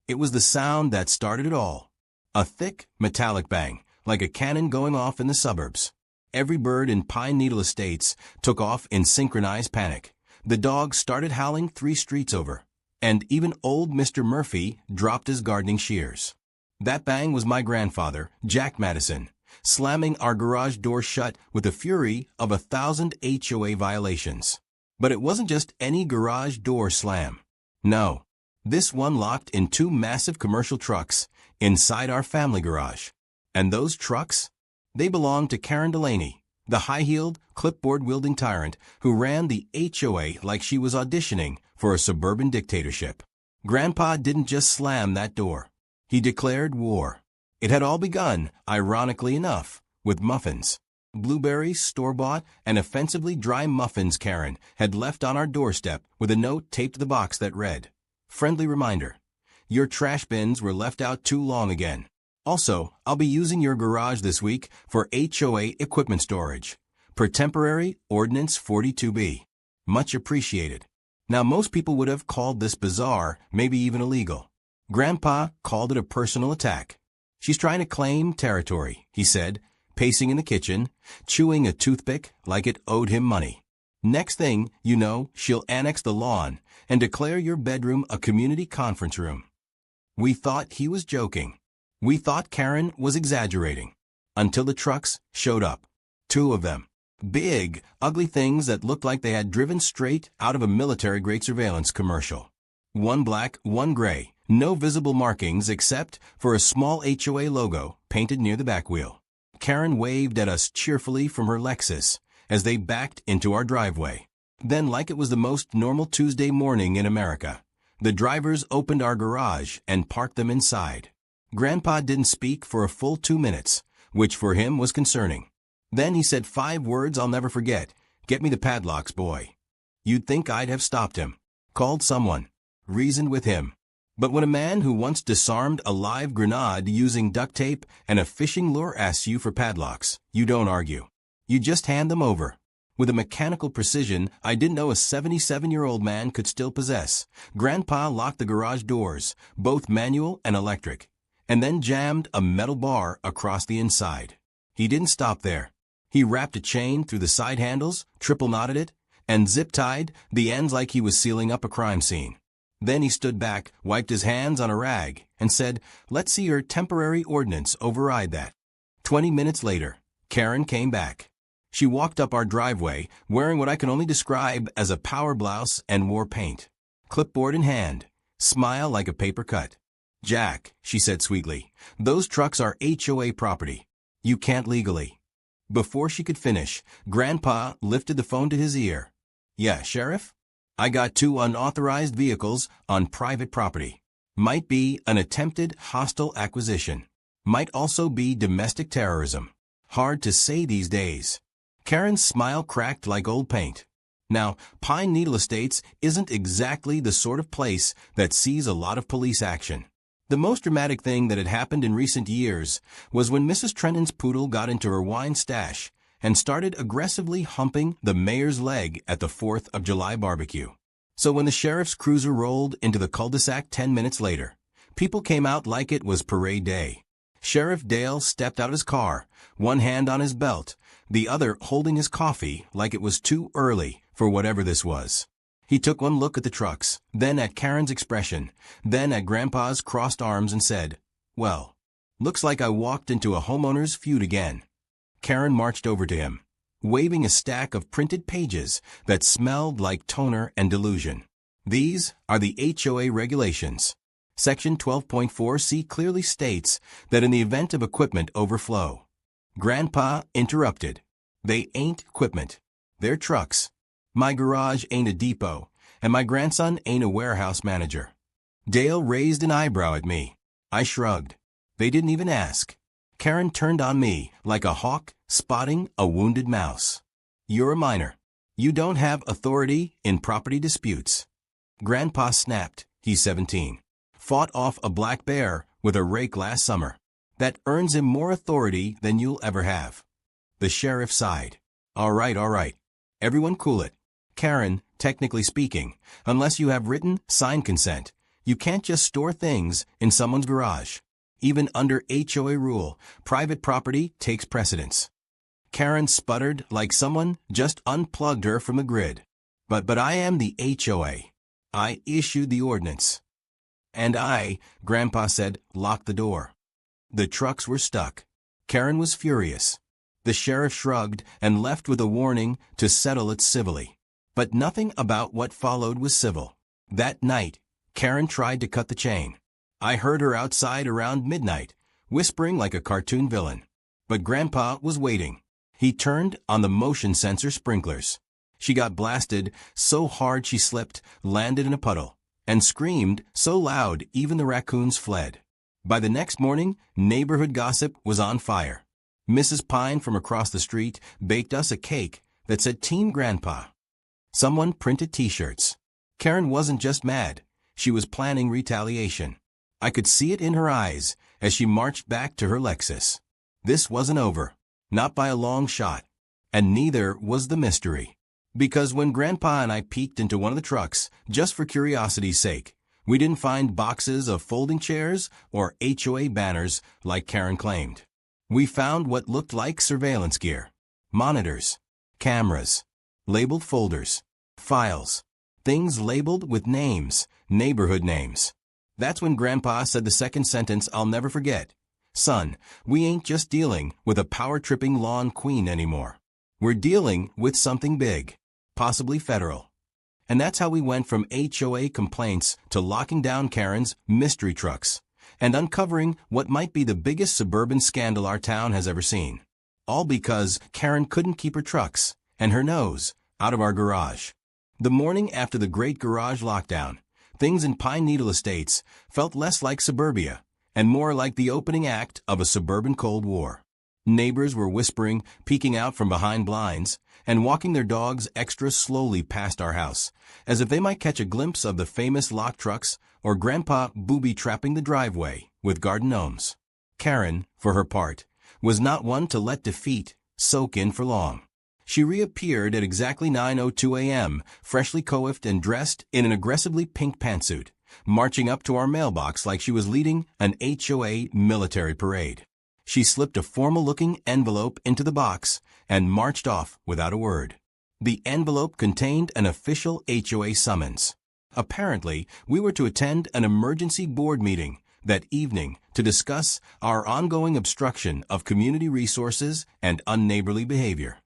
It was the sound that started it all. A thick, metallic bang, like a cannon going off in the suburbs. Every bird in Pine Needle Estates took off in synchronized panic. The dog started howling 3 streets over. And even old Mr. Murphy dropped his gardening shears. That bang was my grandfather, Jack Madison, slamming our garage door shut with the fury of 1,000 HOA violations. But it wasn't just any garage door slam. No. This one locked in 2 massive commercial trucks inside our family garage. And those trucks? They belonged to Karen Delaney, the high-heeled, clipboard-wielding tyrant who ran the HOA like she was auditioning for a suburban dictatorship. Grandpa didn't just slam that door. He declared war. It had all begun, ironically enough, with muffins. Blueberries, store-bought, and offensively dry muffins Karen had left on our doorstep with a note taped to the box that read, "Friendly reminder. Your trash bins were left out too long again. Also, I'll be using your garage this week for HOA equipment storage. Per temporary Ordinance 42B. Much appreciated." Now, most people would have called this bizarre, maybe even illegal. Grandpa called it a personal attack. "She's trying to claim territory," he said, pacing in the kitchen, chewing a toothpick like it owed him money. "Next thing you know, she'll annex the lawn and declare your bedroom a community conference room." We thought he was joking. We thought Karen was exaggerating. Until the trucks showed up. 2 of them. Big, ugly things that looked like they had driven straight out of a military-grade surveillance commercial. One black, one gray, no visible markings except for a small HOA logo painted near the back wheel. Karen waved at us cheerfully from her Lexus as they backed into our driveway. Then, like it was the most normal Tuesday morning in America, the drivers opened our garage and parked them inside. Grandpa didn't speak for a full 2 minutes, which for him was concerning. Then he said 5 words I'll never forget. "Get me the padlocks, boy." You'd think I'd have stopped him, called someone, reasoned with him. But when a man who once disarmed a live grenade using duct tape and a fishing lure asks you for padlocks, you don't argue. You just hand them over. With a mechanical precision I didn't know a 77-year-old man could still possess, Grandpa locked the garage doors, both manual and electric, and then jammed a metal bar across the inside. He didn't stop there. He wrapped a chain through the side handles, triple-knotted it, and zip-tied the ends like he was sealing up a crime scene. Then he stood back, wiped his hands on a rag, and said, "Let's see your temporary ordinance override that." 20 minutes later, Karen came back. She walked up our driveway wearing what I can only describe as a power blouse and war paint. Clipboard in hand, smile like a paper cut. "Jack," she said sweetly, "those trucks are HOA property. You can't legally." Before she could finish, Grandpa lifted the phone to his ear. "Yeah, Sheriff? I got 2 unauthorized vehicles on private property. Might be an attempted hostile acquisition. Might also be domestic terrorism. Hard to say these days." Karen's smile cracked like old paint. Now, Pine Needle Estates isn't exactly the sort of place that sees a lot of police action. The most dramatic thing that had happened in recent years was when Mrs. Trenton's poodle got into her wine stash and started aggressively humping the mayor's leg at the 4th of July barbecue. So when the sheriff's cruiser rolled into the cul-de-sac 10 minutes later, people came out like it was parade day. Sheriff Dale stepped out of his car, one hand on his belt, the other holding his coffee like it was too early for whatever this was. He took one look at the trucks, then at Karen's expression, then at Grandpa's crossed arms and said, "Well, looks like I walked into a homeowner's feud again." Karen marched over to him, waving a stack of printed pages that smelled like toner and delusion. "These are the HOA regulations. Section 12.4c clearly states that in the event of equipment overflow." Grandpa interrupted. "They ain't equipment. They're trucks. My garage ain't a depot, and my grandson ain't a warehouse manager." Dale raised an eyebrow at me. I shrugged. They didn't even ask. Karen turned on me like a hawk spotting a wounded mouse. "You're a minor. You don't have authority in property disputes." Grandpa snapped. He's 17. Fought off a black bear with a rake last summer. That earns him more authority than you'll ever have. The sheriff sighed. All right. Everyone cool it. Karen, technically speaking, unless you have written, signed consent, You can't just store things in someone's garage. Even under HOA rule, private property takes precedence. Karen sputtered like someone just unplugged her from the grid. But I am the HOA. I issued the ordinance. And I, Grandpa said, locked the door. The trucks were stuck. Karen was furious. The sheriff shrugged and left with a warning to settle it civilly. But nothing about what followed was civil. That night, Karen tried to cut the chain. I heard her outside around midnight, whispering like a cartoon villain. But Grandpa was waiting. He turned on the motion sensor sprinklers. She got blasted so hard she slipped, landed in a puddle, and screamed so loud even the raccoons fled. By the next morning, neighborhood gossip was on fire. Mrs. Pine from across the street baked us a cake that said Team Grandpa. Someone printed t-shirts. Karen wasn't just mad. She was planning retaliation. I could see it in her eyes as she marched back to her Lexus. This wasn't over. Not by a long shot. And neither was the mystery. Because when Grandpa and I peeked into one of the trucks, just for curiosity's sake, we didn't find boxes of folding chairs or HOA banners like Karen claimed. We found what looked like surveillance gear. Monitors, cameras, labeled folders, files, things labeled with names, neighborhood names. That's when Grandpa said the second sentence I'll never forget. Son, we ain't just dealing with a power-tripping lawn queen anymore. We're dealing with something big, possibly federal. And that's how we went from HOA complaints to locking down Karen's mystery trucks and uncovering what might be the biggest suburban scandal our town has ever seen. All because Karen couldn't keep her trucks and her nose out of our garage. The morning after the great garage lockdown, things in Pine Needle Estates felt less like suburbia and more like the opening act of a suburban Cold War. Neighbors were whispering, peeking out from behind blinds, and walking their dogs extra slowly past our house, as if they might catch a glimpse of the famous lock trucks or Grandpa booby-trapping the driveway with garden gnomes. Karen, for her part, was not one to let defeat soak in for long. She reappeared at exactly 9:02 a.m., freshly coiffed and dressed in an aggressively pink pantsuit, marching up to our mailbox like she was leading an HOA military parade. She slipped a formal-looking envelope into the box and marched off without a word. The envelope contained an official HOA summons. Apparently, we were to attend an emergency board meeting that evening to discuss our ongoing obstruction of community resources and unneighborly behavior.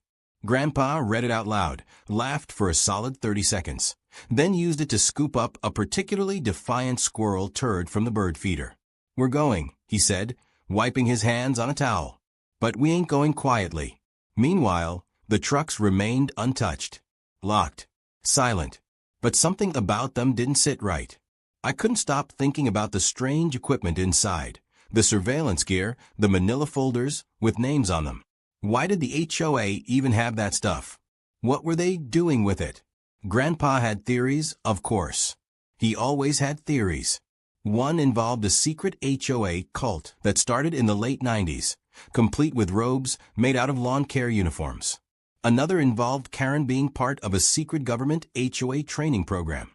Grandpa read it out loud, laughed for a solid 30 seconds, then used it to scoop up a particularly defiant squirrel turd from the bird feeder. "We're going," he said, wiping his hands on a towel. "But we ain't going quietly." Meanwhile, the trucks remained untouched, locked, silent. But something about them didn't sit right. I couldn't stop thinking about the strange equipment inside, the surveillance gear, the manila folders with names on them. Why did the HOA even have that stuff? What were they doing with it? Grandpa had theories, of course. He always had theories. One involved a secret HOA cult that started in the late 90s, complete with robes made out of lawn care uniforms. Another involved Karen being part of a secret government HOA training program,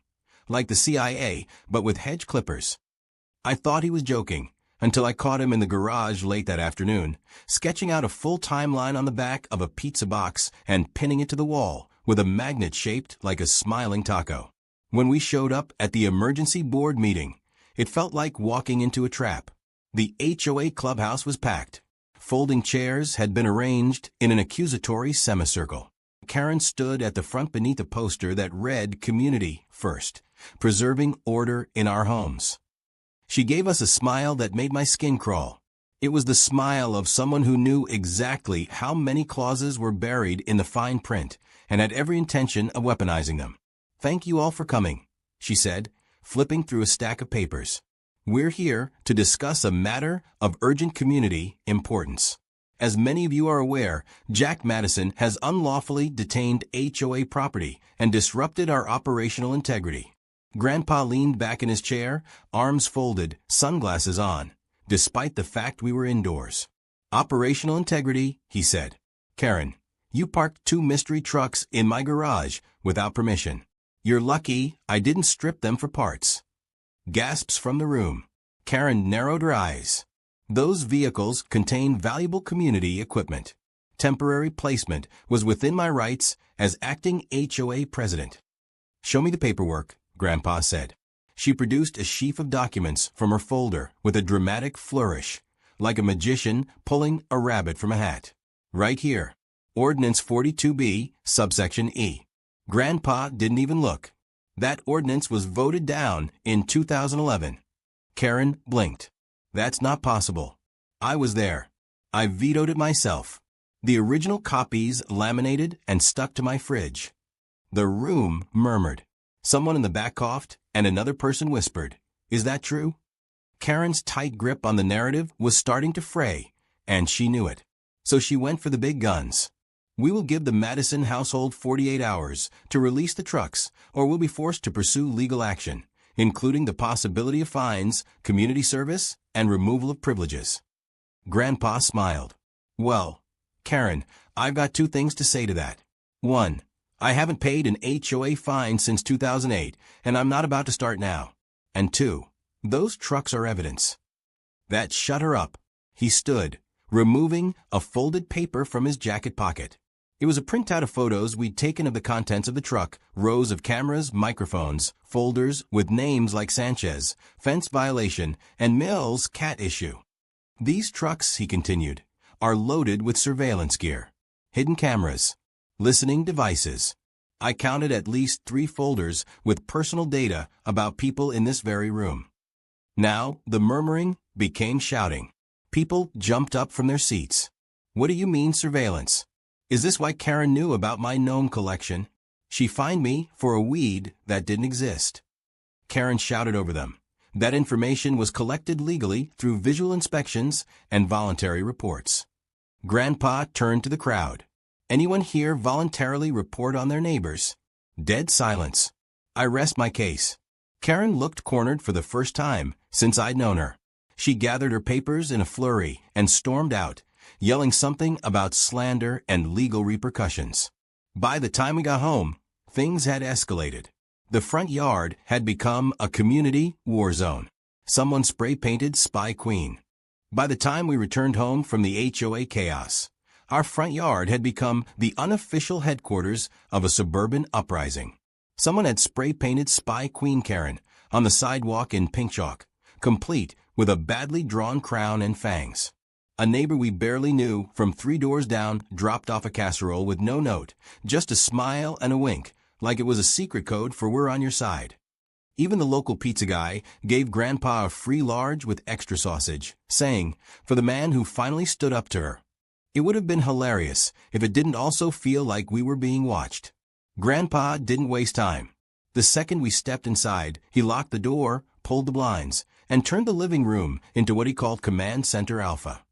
like the CIA, but with hedge clippers. I thought he was joking, until I caught him in the garage late that afternoon, sketching out a full timeline on the back of a pizza box and pinning it to the wall with a magnet shaped like a smiling taco. When we showed up at the emergency board meeting, it felt like walking into a trap. The HOA clubhouse was packed. Folding chairs had been arranged in an accusatory semicircle. Karen stood at the front beneath a poster that read Community First, preserving order in our homes. She gave us a smile that made my skin crawl. It was the smile of someone who knew exactly how many clauses were buried in the fine print and had every intention of weaponizing them. "Thank you all for coming," she said, flipping through a stack of papers. "We're here to discuss a matter of urgent community importance. As many of you are aware, Jack Madison has unlawfully detained HOA property and disrupted our operational integrity." Grandpa leaned back in his chair, arms folded, sunglasses on, despite the fact we were indoors. "Operational integrity," he said. "Karen, you parked 2 mystery trucks in my garage without permission. You're lucky I didn't strip them for parts." Gasps from the room. Karen narrowed her eyes. Those vehicles contained valuable community equipment. Temporary placement was within my rights as acting HOA president. "Show me the paperwork," Grandpa said. She produced a sheaf of documents from her folder with a dramatic flourish, like a magician pulling a rabbit from a hat. "Right here. Ordinance 42B, subsection E." Grandpa didn't even look. That ordinance was voted down in 2011. Karen blinked. "That's not possible. I was there. I vetoed it myself. The original copies laminated and stuck to my fridge." The room murmured. Someone in the back coughed, and another person whispered, "Is that true?" Karen's tight grip on the narrative was starting to fray, and she knew it. So she went for the big guns. "We will give the Madison household 48 hours to release the trucks, or we'll be forced to pursue legal action, including the possibility of fines, community service, and removal of privileges." Grandpa smiled. "Well, Karen, I've got two things to say to that. One, I haven't paid an HOA fine since 2008, and I'm not about to start now. And two, those trucks are evidence." That shut her up. He stood, removing a folded paper from his jacket pocket. It was a printout of photos we'd taken of the contents of the truck, rows of cameras, microphones, folders with names like Sanchez, fence violation, and Mills cat issue. "These trucks," he continued, "are loaded with surveillance gear, hidden cameras, listening devices. I counted at least 3 folders with personal data about people in this very room." Now, the murmuring became shouting. People jumped up from their seats. "What do you mean surveillance? Is this why Karen knew about my gnome collection? She fined me for a weed that didn't exist." Karen shouted over them. That information was collected legally through visual inspections and voluntary reports. Grandpa turned to the crowd. "Anyone here voluntarily report on their neighbors?" Dead silence. "I rest my case." Karen looked cornered for the first time since I'd known her. She gathered her papers in a flurry and stormed out, yelling something about slander and legal repercussions. By the time we got home, things had escalated. The front yard had become a community war zone. Someone spray-painted Spy Queen. By the time we returned home from the HOA chaos, our front yard had become the unofficial headquarters of a suburban uprising. Someone had spray-painted Spy Queen Karen on the sidewalk in pink chalk, complete with a badly drawn crown and fangs. A neighbor we barely knew from 3 doors down dropped off a casserole with no note, just a smile and a wink, like it was a secret code for "we're on your side." Even the local pizza guy gave Grandpa a free large with extra sausage, saying, "For the man who finally stood up to her." It would have been hilarious if it didn't also feel like we were being watched. Grandpa didn't waste time. The second we stepped inside, he locked the door, pulled the blinds, and turned the living room into what he called Command Center Alpha.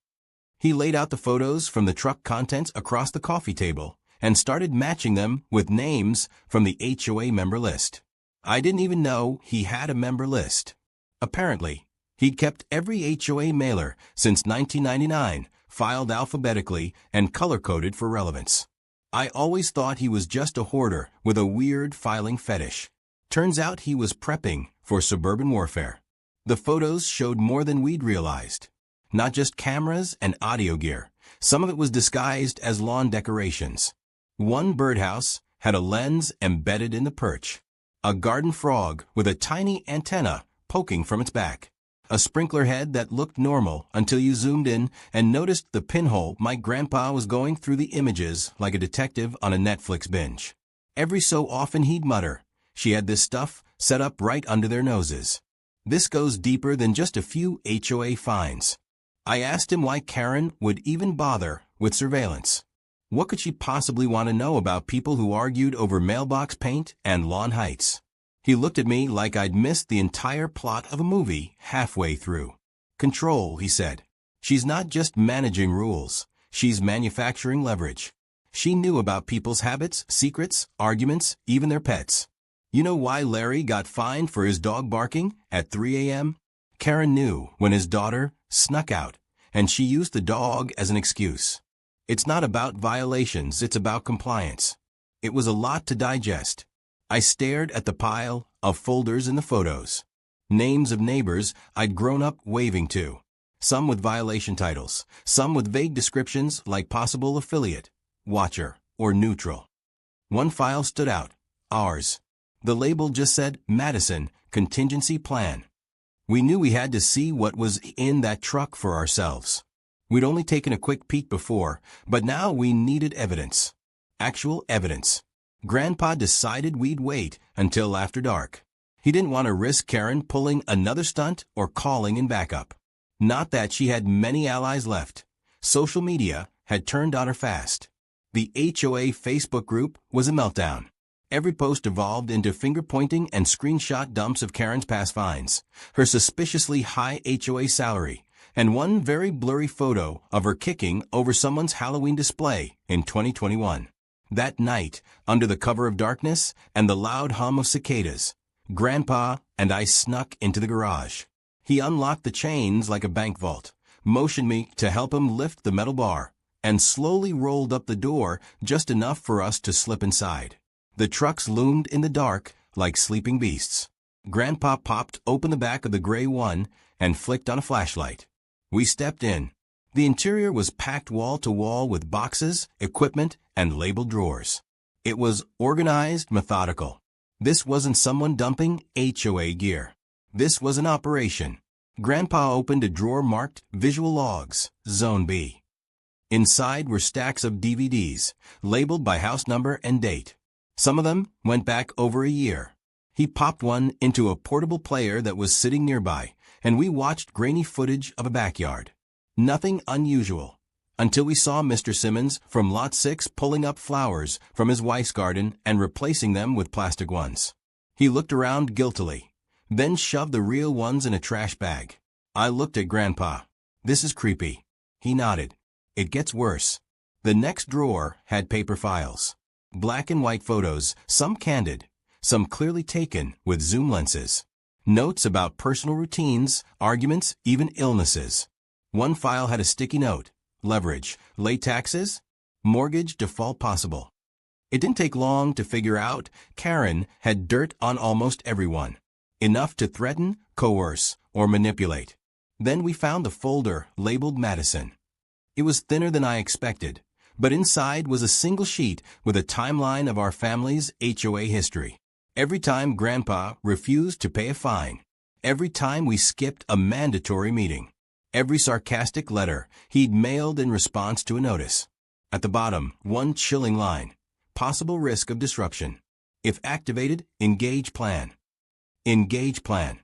He laid out the photos from the truck contents across the coffee table and started matching them with names from the HOA member list. I didn't even know he had a member list. Apparently, he'd kept every HOA mailer since 1999, filed alphabetically and color-coded for relevance. I always thought he was just a hoarder with a weird filing fetish. Turns out he was prepping for suburban warfare. The photos showed more than we'd realized. Not just cameras and audio gear. Some of it was disguised as lawn decorations. One birdhouse had a lens embedded in the perch. A garden frog with a tiny antenna poking from its back. A sprinkler head that looked normal until you zoomed in and noticed the pinhole. My grandpa was going through the images like a detective on a Netflix binge. Every so often he'd mutter, "She had this stuff set up right under their noses." This goes deeper than just a few HOA fines. I asked him why Karen would even bother with surveillance. What could she possibly want to know about people who argued over mailbox paint and lawn heights? He looked at me like I'd missed the entire plot of a movie halfway through. "Control," he said. "She's not just managing rules. She's manufacturing leverage." She knew about people's habits, secrets, arguments, even their pets. You know why Larry got fined for his dog barking at 3 a.m.? Karen knew when his daughter snuck out, and she used the dog as an excuse. It's not about violations, it's about compliance. It was a lot to digest. I stared at the pile of folders in the photos. Names of neighbors I'd grown up waving to. Some with violation titles, some with vague descriptions like possible affiliate, watcher, or neutral. One file stood out, ours. The label just said Madison, contingency plan. We knew we had to see what was in that truck for ourselves. We'd only taken a quick peek before, but now we needed evidence. Actual evidence. Grandpa decided we'd wait until after dark. He didn't want to risk Karen pulling another stunt or calling in backup. Not that she had many allies left. Social media had turned on her fast. The HOA Facebook group was a meltdown. Every post evolved into finger-pointing and screenshot dumps of Karen's past fines, her suspiciously high HOA salary, and one very blurry photo of her kicking over someone's Halloween display in 2021. That night, under the cover of darkness and the loud hum of cicadas, Grandpa and I snuck into the garage. He unlocked the chains like a bank vault, motioned me to help him lift the metal bar, and slowly rolled up the door just enough for us to slip inside. The trucks loomed in the dark like sleeping beasts. Grandpa popped open the back of the gray one and flicked on a flashlight. We stepped in. The interior was packed wall to wall with boxes, equipment, and labeled drawers. It was organized, methodical. This wasn't someone dumping HOA gear. This was an operation. Grandpa opened a drawer marked Visual Logs, Zone B. Inside were stacks of DVDs, labeled by house number and date. Some of them went back over a year. He popped one into a portable player that was sitting nearby, and we watched grainy footage of a backyard. Nothing unusual, until we saw Mr. Simmons from Lot 6 pulling up flowers from his wife's garden and replacing them with plastic ones. He looked around guiltily, then shoved the real ones in a trash bag. I looked at Grandpa. This is creepy. He nodded. It gets worse. The next drawer had paper files. Black and white photos, some candid, some clearly taken with zoom lenses. Notes about personal routines, arguments, even illnesses. One file had a sticky note. Leverage, late taxes, mortgage default possible. It didn't take long to figure out Karen had dirt on almost everyone. Enough to threaten, coerce, or manipulate. Then we found the folder labeled Madison. It was thinner than I expected, but inside was a single sheet with a timeline of our family's HOA history. Every time Grandpa refused to pay a fine. Every time we skipped a mandatory meeting. Every sarcastic letter he'd mailed in response to a notice. At the bottom, one chilling line. Possible risk of disruption. If activated, engage plan. Engage plan.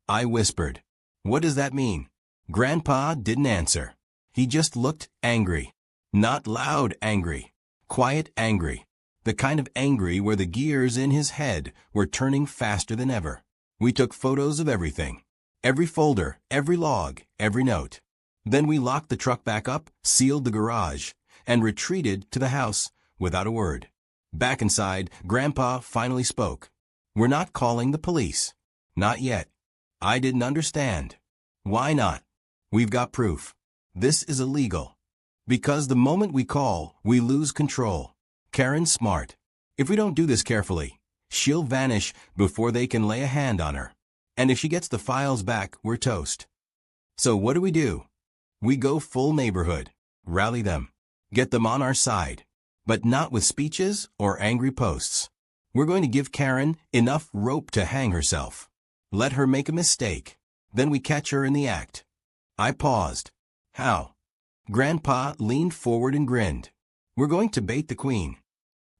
I whispered. What does that mean? Grandpa didn't answer. He just looked angry. Not loud angry. Quiet angry. The kind of angry where the gears in his head were turning faster than ever. We took photos of everything. Every folder, every log, every note. Then we locked the truck back up, sealed the garage, and retreated to the house without a word. Back inside, Grandpa finally spoke. We're not calling the police. Not yet. I didn't understand. Why not? We've got proof. This is illegal. Because the moment we call, we lose control. Karen's smart. If we don't do this carefully, she'll vanish before they can lay a hand on her. And if she gets the files back, we're toast. So what do? We go full neighborhood. Rally them. Get them on our side. But not with speeches or angry posts. We're going to give Karen enough rope to hang herself. Let her make a mistake. Then we catch her in the act. I paused. How? Grandpa leaned forward and grinned. We're going to bait the queen.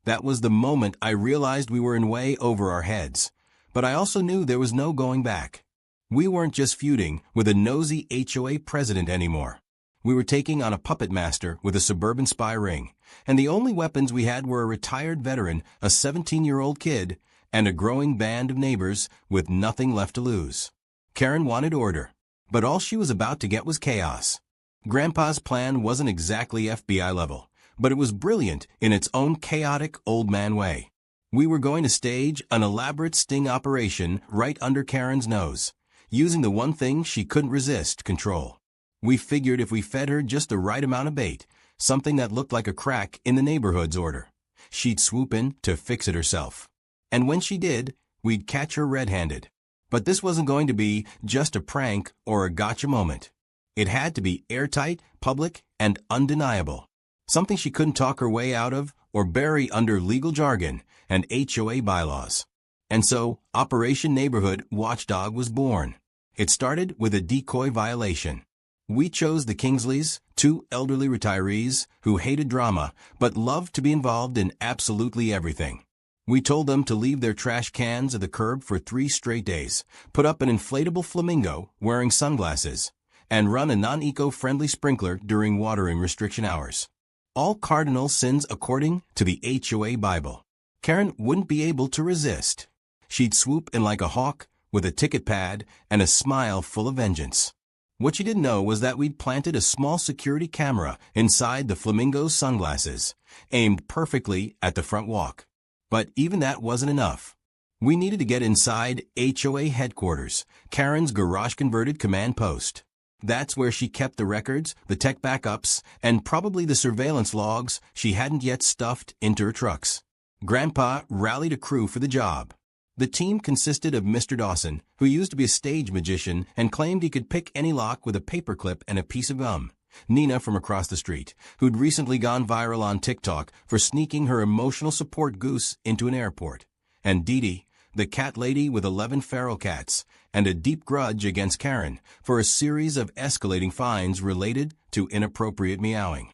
That was the moment I realized we were in way over our heads. But I also knew there was no going back. We weren't just feuding with a nosy HOA president anymore. We were taking on a puppet master with a suburban spy ring, and the only weapons we had were a retired veteran, a 17-year-old kid, and a growing band of neighbors with nothing left to lose. Karen wanted order, but all she was about to get was chaos. Grandpa's plan wasn't exactly FBI level, but it was brilliant in its own chaotic old man way. We were going to stage an elaborate sting operation right under Karen's nose, using the one thing she couldn't resist, control. We figured if we fed her just the right amount of bait, something that looked like a crack in the neighborhood's order, she'd swoop in to fix it herself. And when she did, we'd catch her red-handed. But this wasn't going to be just a prank or a gotcha moment. It had to be airtight, public, and undeniable. Something she couldn't talk her way out of or bury under legal jargon and HOA bylaws. And so, Operation Neighborhood Watchdog was born. It started with a decoy violation. We chose the Kingsleys, two elderly retirees who hated drama but loved to be involved in absolutely everything. We told them to leave their trash cans at the curb for 3 straight days, put up an inflatable flamingo wearing sunglasses, and run a non-eco-friendly sprinkler during watering restriction hours. All cardinal sins according to the HOA Bible. Karen wouldn't be able to resist. She'd swoop in like a hawk with a ticket pad and a smile full of vengeance. What she didn't know was that we'd planted a small security camera inside the flamingo's sunglasses, aimed perfectly at the front walk. But even that wasn't enough. We needed to get inside HOA headquarters, Karen's garage-converted command post. That's where she kept the records, the tech backups, and probably the surveillance logs she hadn't yet stuffed into her trucks. Grandpa rallied a crew for the job. The team consisted of Mr. Dawson, who used to be a stage magician and claimed he could pick any lock with a paperclip and a piece of gum. Nina from across the street, who'd recently gone viral on TikTok for sneaking her emotional support goose into an airport. And Dee Dee, the cat lady with 11 feral cats, and a deep grudge against Karen for a series of escalating fines related to inappropriate meowing.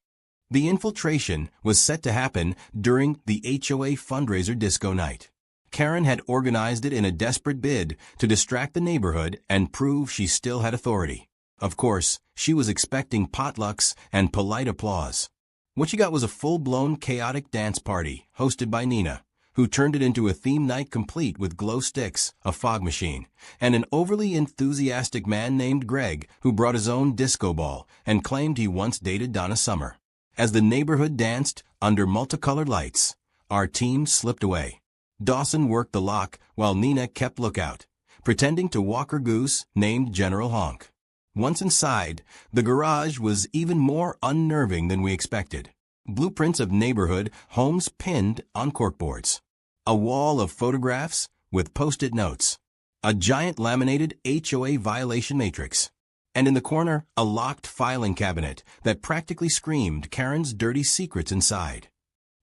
The infiltration was set to happen during the HOA fundraiser disco night. Karen had organized it in a desperate bid to distract the neighborhood and prove she still had authority. Of course, she was expecting potlucks and polite applause. What she got was a full-blown chaotic dance party hosted by Nina, who turned it into a theme night complete with glow sticks, a fog machine, and an overly enthusiastic man named Greg who brought his own disco ball and claimed he once dated Donna Summer. As the neighborhood danced under multicolored lights, our team slipped away. Dawson worked the lock while Nina kept lookout, pretending to walk her goose named General Honk. Once inside, the garage was even more unnerving than we expected. Blueprints of neighborhood homes pinned on corkboards. A wall of photographs with post-it notes. A giant laminated HOA violation matrix. And in the corner, a locked filing cabinet that practically screamed Karen's dirty secrets inside.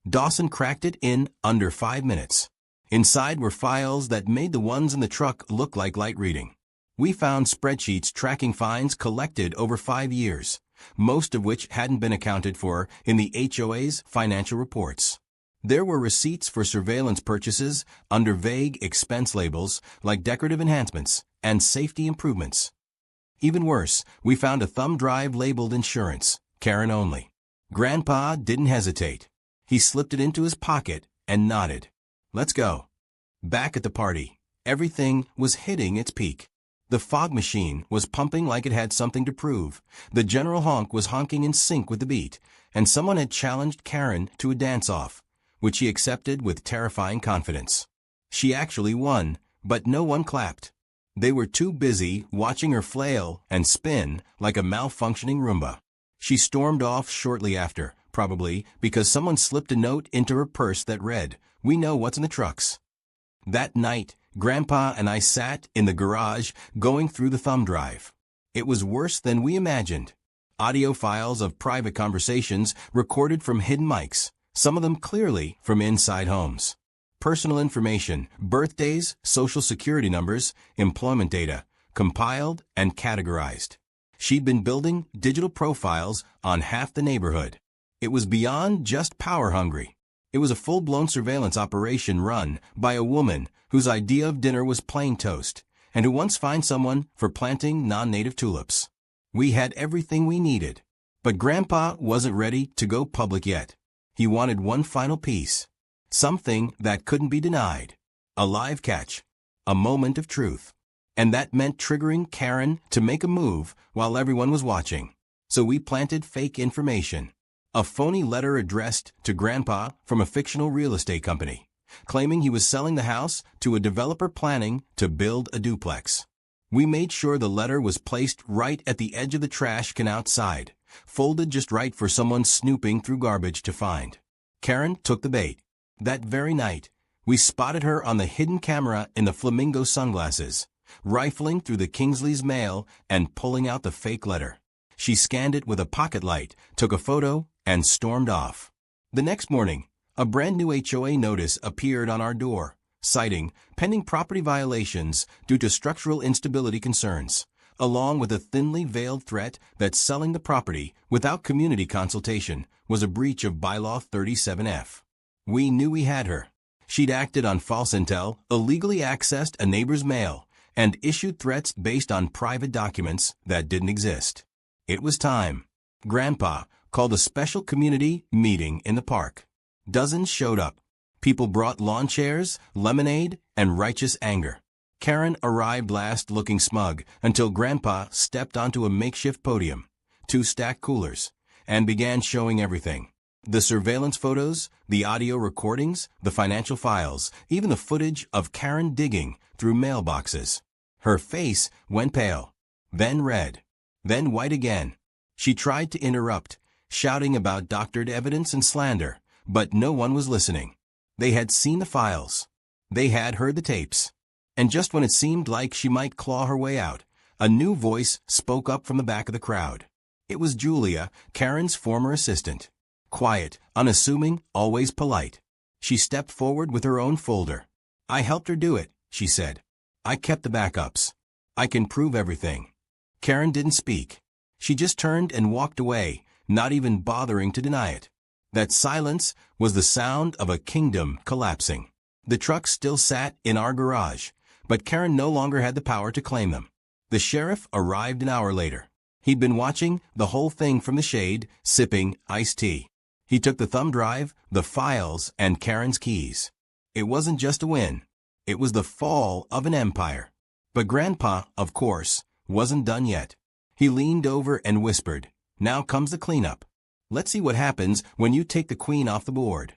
Dawson cracked it in under 5 minutes. Inside were files that made the ones in the truck look like light reading. We found spreadsheets tracking fines collected over 5 years, most of which hadn't been accounted for in the HOA's financial reports. There were receipts for surveillance purchases under vague expense labels like decorative enhancements and safety improvements. Even worse, we found a thumb drive labeled insurance, Karen only. Grandpa didn't hesitate. He slipped it into his pocket and nodded. Let's go. Back at the party, everything was hitting its peak. The fog machine was pumping like it had something to prove. The General Honk was honking in sync with the beat, and someone had challenged Karen to a dance-off, which she accepted with terrifying confidence. She actually won, but no one clapped. They were too busy watching her flail and spin like a malfunctioning Roomba. She stormed off shortly after, probably because someone slipped a note into her purse that read, "We know what's in the trucks." That night, Grandpa and I sat in the garage going through the thumb drive. It was worse than we imagined. Audio files of private conversations recorded from hidden mics, some of them clearly from inside homes. Personal information, birthdays, social security numbers, employment data, compiled and categorized. She'd been building digital profiles on half the neighborhood. It was beyond just power hungry. It was a full-blown surveillance operation run by a woman whose idea of dinner was plain toast, and who once fined someone for planting non-native tulips. We had everything we needed, but Grandpa wasn't ready to go public yet. He wanted one final piece, something that couldn't be denied, a live catch, a moment of truth. And that meant triggering Karen to make a move while everyone was watching. So we planted fake information. A phony letter addressed to Grandpa from a fictional real estate company, claiming he was selling the house to a developer planning to build a duplex. We made sure the letter was placed right at the edge of the trash can outside, folded just right for someone snooping through garbage to find. Karen took the bait. That very night, we spotted her on the hidden camera in the flamingo sunglasses, rifling through the Kingsley's mail and pulling out the fake letter. She scanned it with a pocket light, took a photo, and stormed off. The next morning, a brand new HOA notice appeared on our door, citing pending property violations due to structural instability concerns, along with a thinly veiled threat that selling the property without community consultation was a breach of Bylaw 37F. We knew we had her. She'd acted on false intel, illegally accessed a neighbor's mail, and issued threats based on private documents that didn't exist. It was time. Grandpa called a special community meeting in the park. Dozens showed up. People brought lawn chairs, lemonade, and righteous anger. Karen arrived last looking smug until Grandpa stepped onto a makeshift podium, 2 stacked coolers, and began showing everything. The surveillance photos, the audio recordings, the financial files, even the footage of Karen digging through mailboxes. Her face went pale, then red, then white again. She tried to interrupt, shouting about doctored evidence and slander, but no one was listening. They had seen the files. They had heard the tapes. And just when it seemed like she might claw her way out, a new voice spoke up from the back of the crowd. It was Julia, Karen's former assistant. Quiet, unassuming, always polite. She stepped forward with her own folder. "I helped her do it," she said. "I kept the backups. I can prove everything." Karen didn't speak. She just turned and walked away, not even bothering to deny it. That silence was the sound of a kingdom collapsing. The trucks still sat in our garage, but Karen no longer had the power to claim them. The sheriff arrived an hour later. He'd been watching the whole thing from the shade, sipping iced tea. He took the thumb drive, the files, and Karen's keys. It wasn't just a win. It was the fall of an empire. But Grandpa, of course, wasn't done yet. He leaned over and whispered, "Now comes the cleanup. Let's see what happens when you take the queen off the board."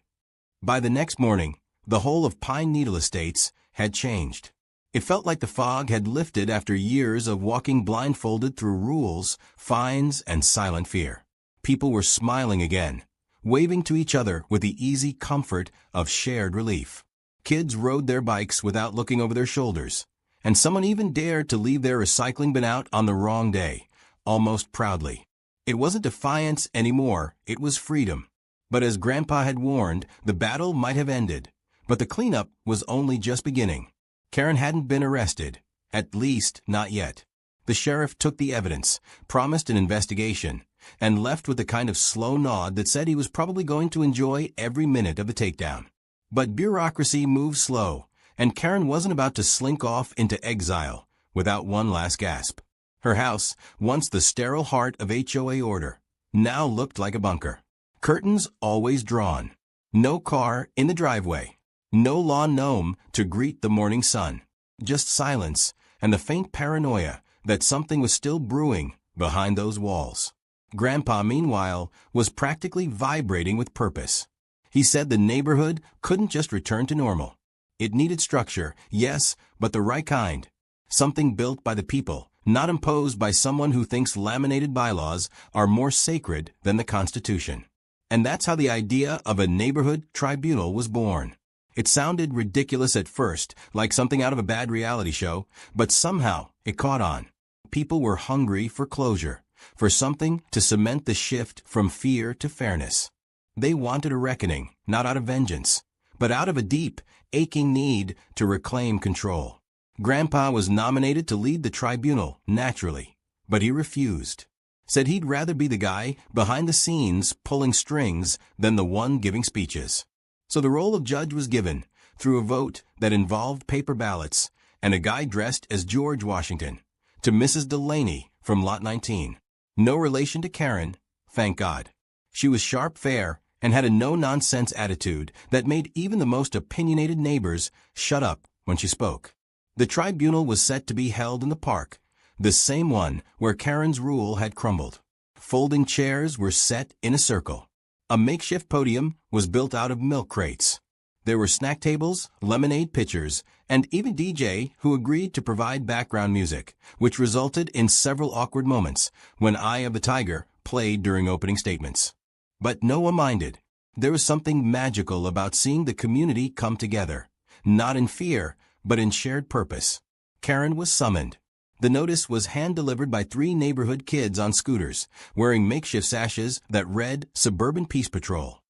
By the next morning, the whole of Pine Needle Estates had changed. It felt like the fog had lifted after years of walking blindfolded through rules, fines, and silent fear. People were smiling again, waving to each other with the easy comfort of shared relief. Kids rode their bikes without looking over their shoulders, and someone even dared to leave their recycling bin out on the wrong day, almost proudly. It wasn't defiance anymore, it was freedom. But as Grandpa had warned, the battle might have ended. But the cleanup was only just beginning. Karen hadn't been arrested, at least not yet. The sheriff took the evidence, promised an investigation, and left with the kind of slow nod that said he was probably going to enjoy every minute of the takedown. But bureaucracy moves slow, and Karen wasn't about to slink off into exile without one last gasp. Her house, once the sterile heart of HOA order, now looked like a bunker. Curtains always drawn. No car in the driveway. No lawn gnome to greet the morning sun. Just silence and the faint paranoia that something was still brewing behind those walls. Grandpa, meanwhile, was practically vibrating with purpose. He said the neighborhood couldn't just return to normal. It needed structure, yes, but the right kind. Something built by the people, not imposed by someone who thinks laminated bylaws are more sacred than the Constitution. And that's how the idea of a neighborhood tribunal was born. It sounded ridiculous at first, like something out of a bad reality show, but somehow it caught on. People were hungry for closure, for something to cement the shift from fear to fairness. They wanted a reckoning, not out of vengeance, but out of a deep, aching need to reclaim control. Grandpa was nominated to lead the tribunal, naturally, but he refused. Said he'd rather be the guy behind the scenes pulling strings than the one giving speeches. So the role of judge was given, through a vote that involved paper ballots and a guy dressed as George Washington, to Mrs. Delaney from Lot 19. No relation to Karen, thank God. She was sharp, fair, and had a no-nonsense attitude that made even the most opinionated neighbors shut up when she spoke. The tribunal was set to be held in the park, the same one where Karen's rule had crumbled. Folding chairs were set in a circle. A makeshift podium was built out of milk crates. There were snack tables, lemonade pitchers, and even DJ who agreed to provide background music, which resulted in several awkward moments when Eye of the Tiger played during opening statements. But no one minded. There was something magical about seeing the community come together, not in fear, but in shared purpose. Karen was summoned. The notice was hand-delivered by 3 neighborhood kids on scooters, wearing makeshift sashes that read Suburban Peace Patrol.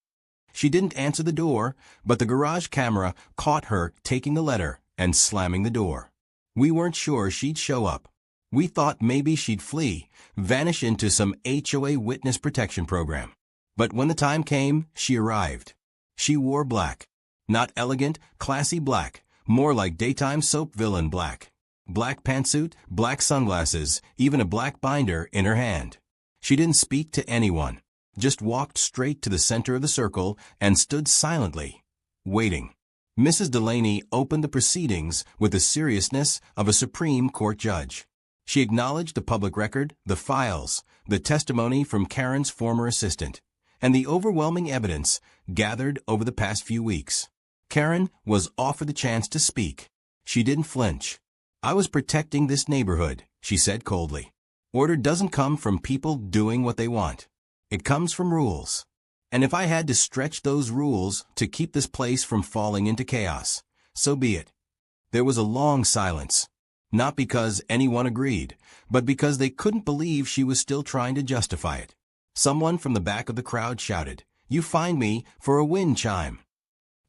She didn't answer the door, but the garage camera caught her taking the letter and slamming the door. We weren't sure she'd show up. We thought maybe she'd flee, vanish into some HOA witness protection program. But when the time came, she arrived. She wore black. Not elegant, classy black, more like daytime soap villain black. Black pantsuit, black sunglasses, even a black binder in her hand. She didn't speak to anyone, just walked straight to the center of the circle and stood silently, waiting. Mrs. Delaney opened the proceedings with the seriousness of a Supreme Court judge. She acknowledged the public record, the files, the testimony from Karen's former assistant, and the overwhelming evidence gathered over the past few weeks. Karen was offered the chance to speak. She didn't flinch. "I was protecting this neighborhood," she said coldly. "Order doesn't come from people doing what they want. It comes from rules. And if I had to stretch those rules to keep this place from falling into chaos, so be it." There was a long silence. Not because anyone agreed, but because they couldn't believe she was still trying to justify it. Someone from the back of the crowd shouted, "You fined me for a wind chime."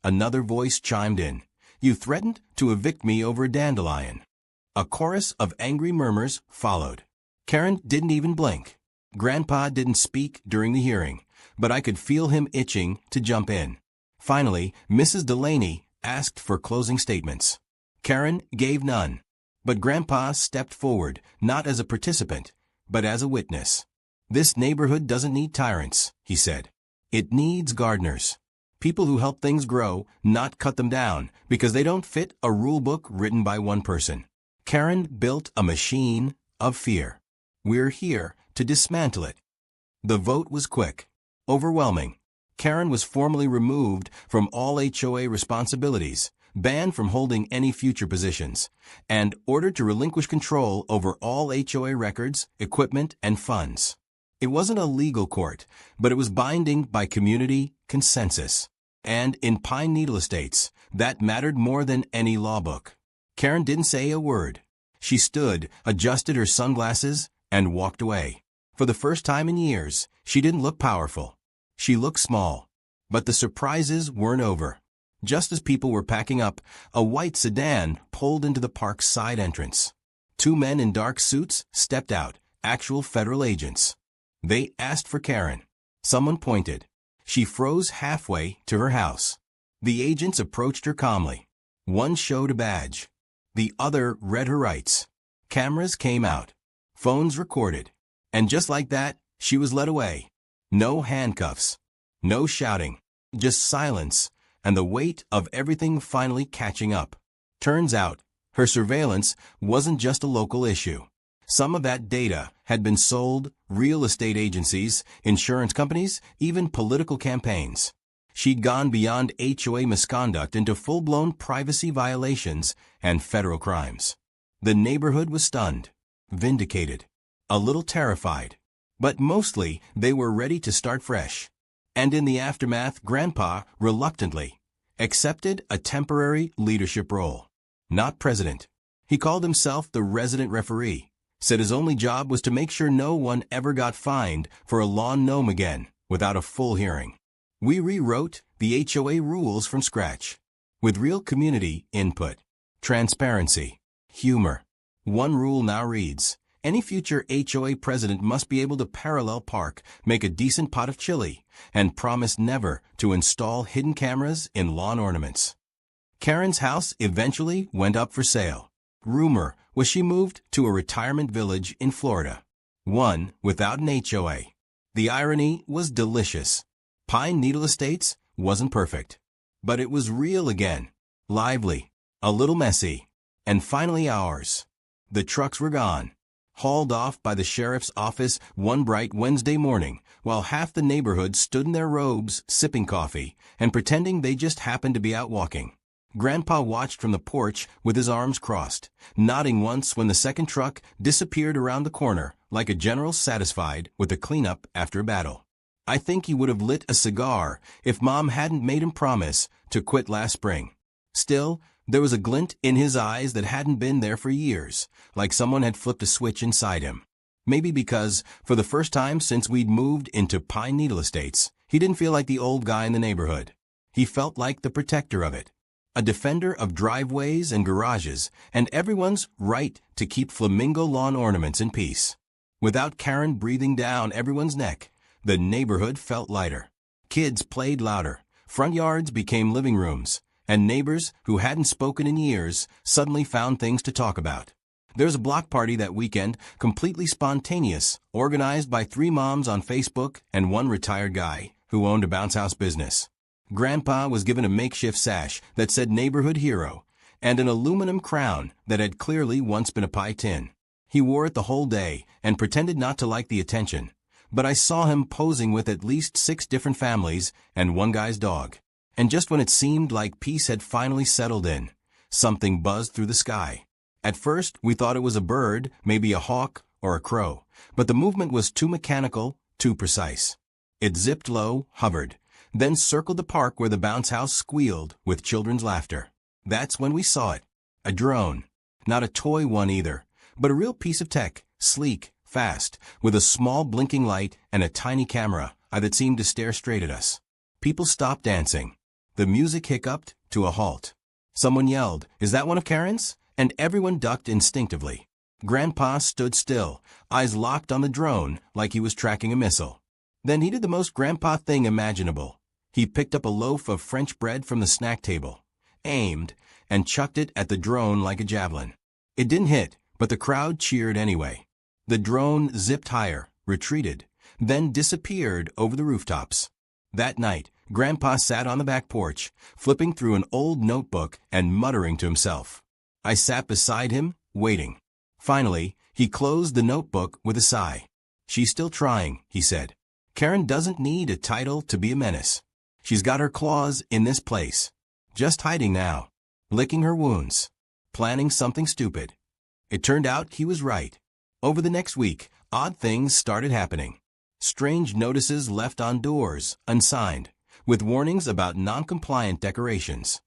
Another voice chimed in, "You threatened to evict me over a dandelion." A chorus of angry murmurs followed. Karen didn't even blink. Grandpa didn't speak during the hearing, but I could feel him itching to jump in. Finally, Mrs. Delaney asked for closing statements. Karen gave none. But Grandpa stepped forward, not as a participant, but as a witness. "This neighborhood doesn't need tyrants," he said. "It needs gardeners. People who help things grow, not cut them down, because they don't fit a rule book written by one person." Karen built a machine of fear. We're here to dismantle it. The vote was quick, overwhelming. Karen was formally removed from all HOA responsibilities, banned from holding any future positions, and ordered to relinquish control over all HOA records, equipment, and funds. It wasn't a legal court, but it was binding by community consensus. And in Pine Needle Estates, that mattered more than any law book. Karen didn't say a word. She stood, adjusted her sunglasses, and walked away. For the first time in years, she didn't look powerful. She looked small. But the surprises weren't over. Just as people were packing up, a white sedan pulled into the park's side entrance. 2 men in dark suits stepped out, actual federal agents. They asked for Karen. Someone pointed. She froze halfway to her house. The agents approached her calmly. One showed a badge. The other read her rights. Cameras came out. Phones recorded. And just like that, she was led away. No handcuffs. No shouting. Just silence, and the weight of everything finally catching up. Turns out, her surveillance wasn't just a local issue. Some of that data had been sold, real estate agencies, insurance companies, even political campaigns. She'd gone beyond HOA misconduct into full-blown privacy violations and federal crimes. The neighborhood was stunned, vindicated, a little terrified. But mostly, they were ready to start fresh. And in the aftermath, Grandpa, reluctantly, accepted a temporary leadership role. Not president. He called himself the resident referee, said his only job was to make sure no one ever got fined for a lawn gnome again without a full hearing. We rewrote the HOA rules from scratch, with real community input, transparency, humor. One rule now reads, any future HOA president must be able to parallel park, make a decent pot of chili, and promise never to install hidden cameras in lawn ornaments. Karen's house eventually went up for sale. Rumor was she moved to a retirement village in Florida, one without an HOA. The irony was delicious. Pine Needle Estates wasn't perfect, but it was real again, lively, a little messy, and finally ours. The trucks were gone, hauled off by the sheriff's office one bright Wednesday morning, while half the neighborhood stood in their robes, sipping coffee, and pretending they just happened to be out walking. Grandpa watched from the porch with his arms crossed, nodding once when the second truck disappeared around the corner, like a general satisfied with the cleanup after a battle. I think he would have lit a cigar if Mom hadn't made him promise to quit last spring. Still, There was a glint in his eyes that hadn't been there for years, like someone had flipped a switch inside him. Maybe because, for the first time since we'd moved into Pine Needle Estates, he didn't feel like the old guy in the neighborhood. He felt like the protector of it. A defender of driveways and garages, and everyone's right to keep flamingo lawn ornaments in peace. Without Karen breathing down everyone's neck, the neighborhood felt lighter. Kids played louder, front yards became living rooms, and neighbors who hadn't spoken in years suddenly found things to talk about. There was a block party that weekend, completely spontaneous, organized by 3 moms on Facebook and 1 retired guy who owned a bounce house business. Grandpa was given a makeshift sash that said neighborhood hero and an aluminum crown that had clearly once been a pie tin. He wore it the whole day and pretended not to like the attention, but I saw him posing with at least 6 different families and 1 guy's dog. And just when it seemed like peace had finally settled in, something buzzed through the sky. At first, we thought it was a bird, maybe a hawk or a crow, but the movement was too mechanical, too precise. It zipped low, hovered, then circled the park where the bounce house squealed with children's laughter. That's when we saw it. A drone. Not a toy one either, but a real piece of tech, sleek, fast, with a small blinking light and a tiny camera that seemed to stare straight at us. People stopped dancing. The music hiccuped to a halt. Someone yelled, "Is that one of Karen's?" And everyone ducked instinctively. Grandpa stood still, eyes locked on the drone like he was tracking a missile. Then he did the most grandpa thing imaginable. He picked up a loaf of French bread from the snack table, aimed, and chucked it at the drone like a javelin. It didn't hit, but the crowd cheered anyway. The drone zipped higher, retreated, then disappeared over the rooftops. That night, Grandpa sat on the back porch, flipping through an old notebook and muttering to himself. I sat beside him, waiting. Finally, he closed the notebook with a sigh. "She's still trying," he said. "Karen doesn't need a title to be a menace. She's got her claws in this place. Just hiding now, licking her wounds, planning something stupid." It turned out he was right. Over the next week, odd things started happening. Strange notices left on doors, unsigned, with warnings about non-compliant decorations.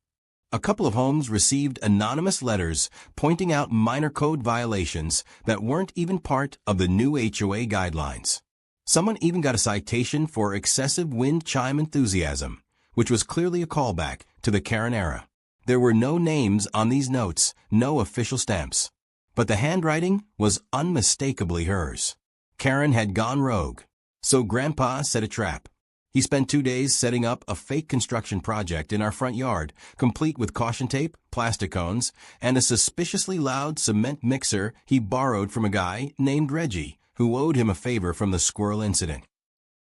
A couple of homes received anonymous letters pointing out minor code violations that weren't even part of the new HOA guidelines. Someone even got a citation for excessive wind chime enthusiasm, which was clearly a callback to the Karen era. There were no names on these notes, no official stamps. But the handwriting was unmistakably hers. Karen had gone rogue. So Grandpa set a trap. He spent 2 days setting up a fake construction project in our front yard, complete with caution tape, plastic cones, and a suspiciously loud cement mixer he borrowed from a guy named Reggie, who owed him a favor from the squirrel incident.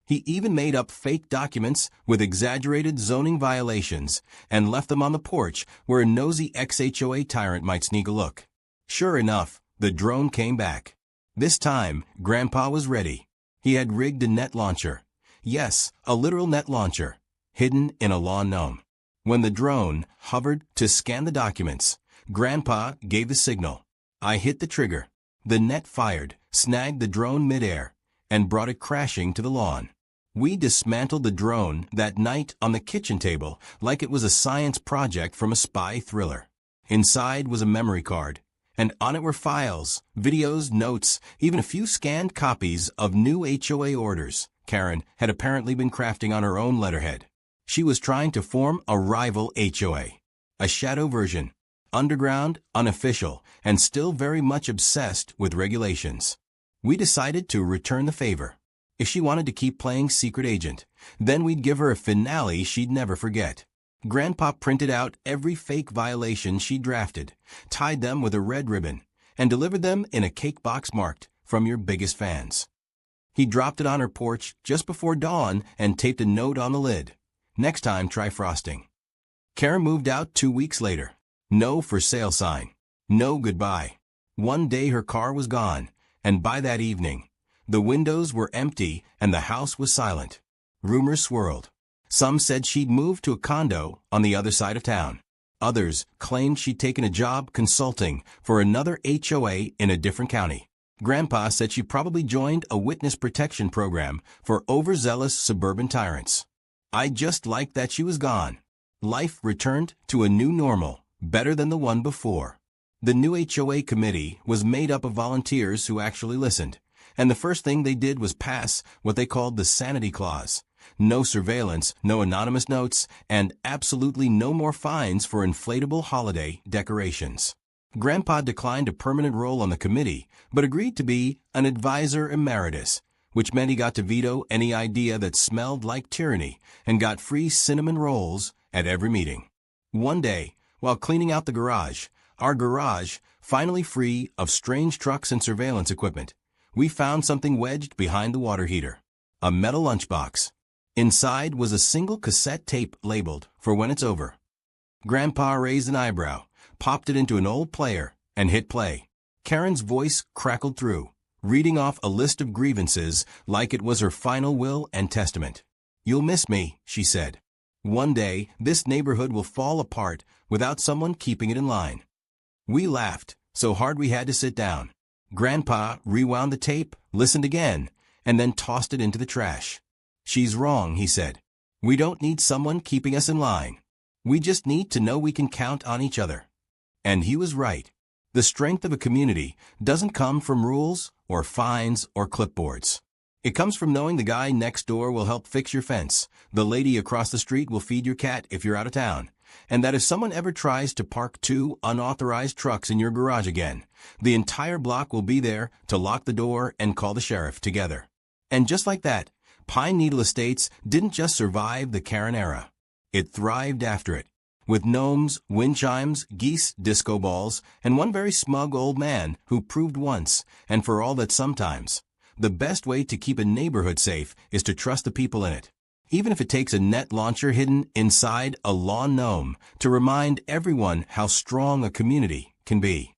He even made up fake documents with exaggerated zoning violations and left them on the porch where a nosy ex-HOA tyrant might sneak a look. Sure enough, the drone came back. This time, Grandpa was ready. He had rigged a net launcher. Yes, a literal net launcher, hidden in a lawn gnome. When the drone hovered to scan the documents, Grandpa gave the signal. I hit the trigger. The net fired, snagged the drone midair, and brought it crashing to the lawn. We dismantled the drone that night on the kitchen table like it was a science project from a spy thriller. Inside was a memory card, and on it were files, videos, notes, even a few scanned copies of new HOA orders Karen had apparently been crafting on her own letterhead. She was trying to form a rival HOA, a shadow version, underground, unofficial, and still very much obsessed with regulations. We decided to return the favor. If she wanted to keep playing secret agent, then we'd give her a finale she'd never forget. Grandpa printed out every fake violation she drafted, tied them with a red ribbon, and delivered them in a cake box marked, "From your biggest fans." He dropped it on her porch just before dawn and taped a note on the lid. "Next time, try frosting." Karen moved out 2 weeks later. No for sale sign. No goodbye. One day her car was gone, and by that evening, the windows were empty and the house was silent. Rumors swirled. Some said she'd moved to a condo on the other side of town. Others claimed she'd taken a job consulting for another HOA in a different county. Grandpa said she probably joined a witness protection program for overzealous suburban tyrants. I just liked that she was gone. Life returned to a new normal, better than the one before. The new HOA committee was made up of volunteers who actually listened, and the first thing they did was pass what they called the sanity clause. No surveillance, no anonymous notes, and absolutely no more fines for inflatable holiday decorations. Grandpa declined a permanent role on the committee, but agreed to be an advisor emeritus, which meant he got to veto any idea that smelled like tyranny and got free cinnamon rolls at every meeting. One day, while cleaning out the garage, our garage, finally free of strange trucks and surveillance equipment, we found something wedged behind the water heater. A metal lunchbox. Inside was a single cassette tape labeled "For When It's Over." Grandpa raised an eyebrow, popped it into an old player, and hit play. Karen's voice crackled through, reading off a list of grievances like it was her final will and testament. "You'll miss me," she said. "One day, this neighborhood will fall apart without someone keeping it in line." We laughed so hard we had to sit down. Grandpa rewound the tape, listened again, and then tossed it into the trash. "She's wrong," he said. "We don't need someone keeping us in line. We just need to know we can count on each other." And he was right. The strength of a community doesn't come from rules or fines or clipboards. It comes from knowing the guy next door will help fix your fence, the lady across the street will feed your cat if you're out of town, and that if someone ever tries to park 2 unauthorized trucks in your garage again, the entire block will be there to lock the door and call the sheriff together. And just like that, Pine Needle Estates didn't just survive the Karen era. It thrived after it, with gnomes, wind chimes, geese, disco balls, and one very smug old man who proved once, and for all that sometimes, the best way to keep a neighborhood safe is to trust the people in it, even if it takes a net launcher hidden inside a lawn gnome to remind everyone how strong a community can be.